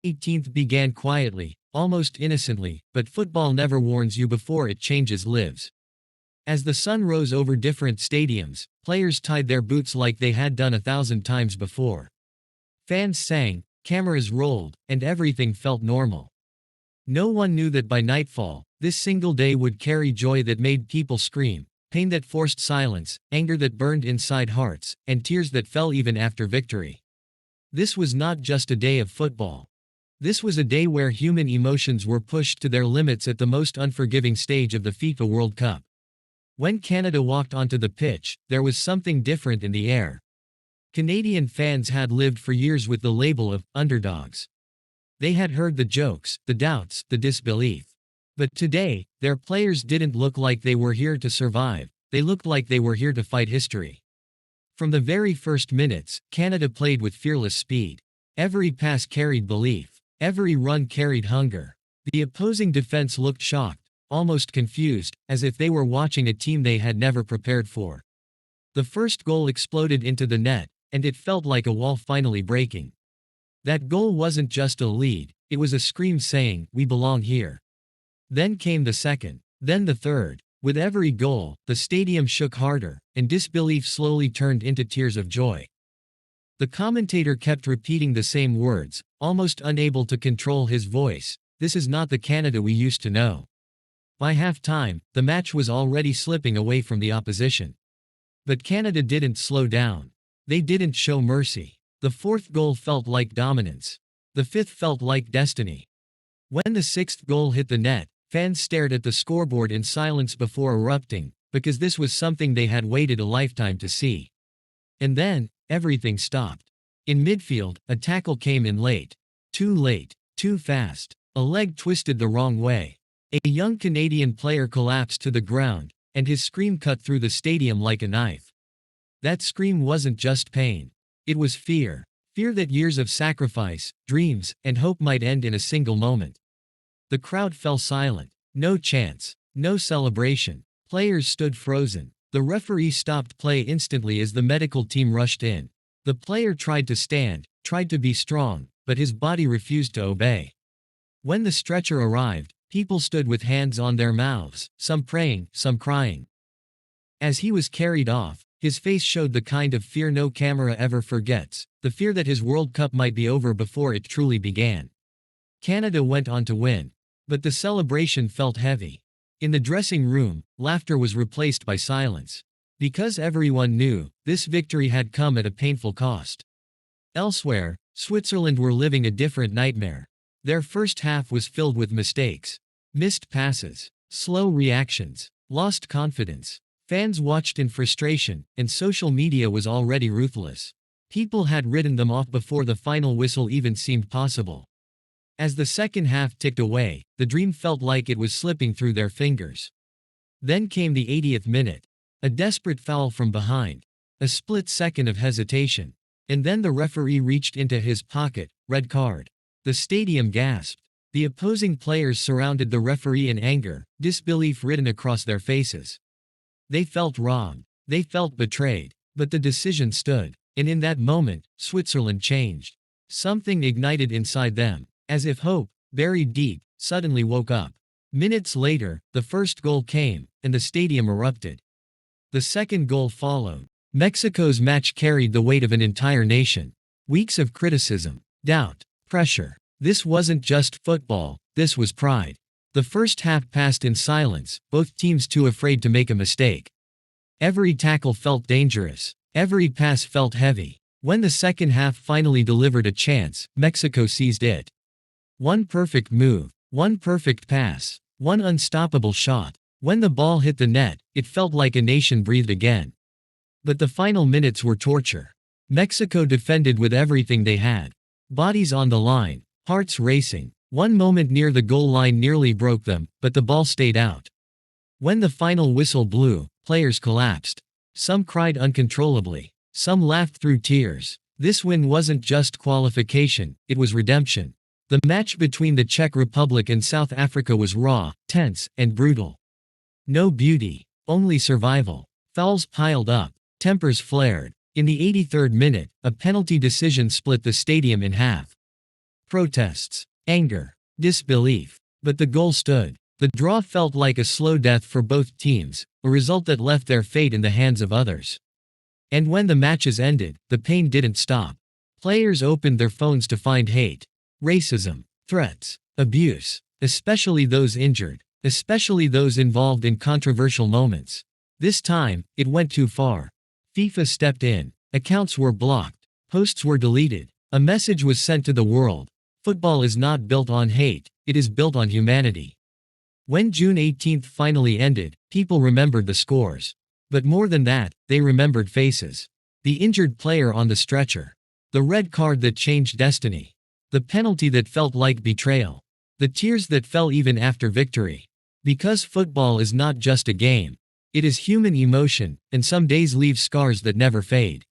18th began quietly, almost innocently, but football never warns you before it changes lives. As the sun rose over different stadiums, players tied their boots like they had done 1,000 times before. Fans sang, cameras rolled, and everything felt normal. No one knew that by nightfall, this single day would carry joy that made people scream, pain that forced silence, anger that burned inside hearts, and tears that fell even after victory. This was not just a day of football. This was a day where human emotions were pushed to their limits at the most unforgiving stage of the FIFA World Cup. When Canada walked onto the pitch, there was something different in the air. Canadian fans had lived for years with the label of underdogs. They had heard the jokes, the doubts, the disbelief. But today, their players didn't look like they were here to survive, they looked like they were here to fight history. From the very first minutes, Canada played with fearless speed. Every pass carried belief. Every run carried hunger. The opposing defense looked shocked, almost confused, as if they were watching a team they had never prepared for. The first goal exploded into the net, and it felt like a wall finally breaking. That goal wasn't just a lead, it was a scream saying, "We belong here." Then came the second, then the third. With every goal, the stadium shook harder, and disbelief slowly turned into tears of joy. The commentator kept repeating the same words, almost unable to control his voice. "This is not the Canada we used to know." By half-time, the match was already slipping away from the opposition. But Canada didn't slow down. They didn't show mercy. The fourth goal felt like dominance. The fifth felt like destiny. When the sixth goal hit the net, fans stared at the scoreboard in silence before erupting, because this was something they had waited a lifetime to see. And then, everything stopped. In midfield, a tackle came in late. Too late, too fast. A leg twisted the wrong way. A young Canadian player collapsed to the ground, and his scream cut through the stadium like a knife. That scream wasn't just pain. It was fear. Fear that years of sacrifice, dreams, and hope might end in a single moment. The crowd fell silent. No chants, no celebration. Players stood frozen. The referee stopped play instantly as the medical team rushed in. The player tried to stand, tried to be strong, but his body refused to obey. When the stretcher arrived, people stood with hands on their mouths, some praying, some crying. As he was carried off, his face showed the kind of fear no camera ever forgets, the fear that his World Cup might be over before it truly began. Canada went on to win, but the celebration felt heavy. In the dressing room, laughter was replaced by silence. Because everyone knew, this victory had come at a painful cost. Elsewhere, Switzerland were living a different nightmare. Their first half was filled with mistakes. Missed passes, slow reactions, lost confidence. Fans watched in frustration, and social media was already ruthless. People had written them off before the final whistle even seemed possible. As the second half ticked away, the dream felt like it was slipping through their fingers. Then came the 80th minute. A desperate foul from behind. A split second of hesitation. And then the referee reached into his pocket, red card. The stadium gasped. The opposing players surrounded the referee in anger, disbelief written across their faces. They felt robbed. They felt betrayed. But the decision stood. And in that moment, Switzerland changed. Something ignited inside them. As if hope, buried deep, suddenly woke up. Minutes later, the first goal came, and the stadium erupted. The second goal followed. Mexico's match carried the weight of an entire nation. Weeks of criticism, doubt, pressure. This wasn't just football, this was pride. The first half passed in silence, both teams too afraid to make a mistake. Every tackle felt dangerous. Every pass felt heavy. When the second half finally delivered a chance, Mexico seized it. One perfect move, one perfect pass, one unstoppable shot. When the ball hit the net, it felt like a nation breathed again. But the final minutes were torture. Mexico defended with everything they had. Bodies on the line, hearts racing. One moment near the goal line nearly broke them, but the ball stayed out. When the final whistle blew, players collapsed. Some cried uncontrollably. Some laughed through tears. This win wasn't just qualification, it was redemption. The match between the Czech Republic and South Africa was raw, tense, and brutal. No beauty, only survival. Fouls piled up, tempers flared. In the 83rd minute, a penalty decision split the stadium in half. Protests, anger, disbelief. But the goal stood. The draw felt like a slow death for both teams, a result that left their fate in the hands of others. And when the matches ended, the pain didn't stop. Players opened their phones to find hate, racism, threats, abuse, especially those injured, especially those involved in controversial moments. This time, it went too far. FIFA stepped in, accounts were blocked, posts were deleted, a message was sent to the world. Football is not built on hate, it is built on humanity. When June 18th finally ended, people remembered the scores. But more than that, they remembered faces. The injured player on the stretcher. The red card that changed destiny. The penalty that felt like betrayal. The tears that fell even after victory. Because football is not just a game. It is human emotion, and some days leave scars that never fade.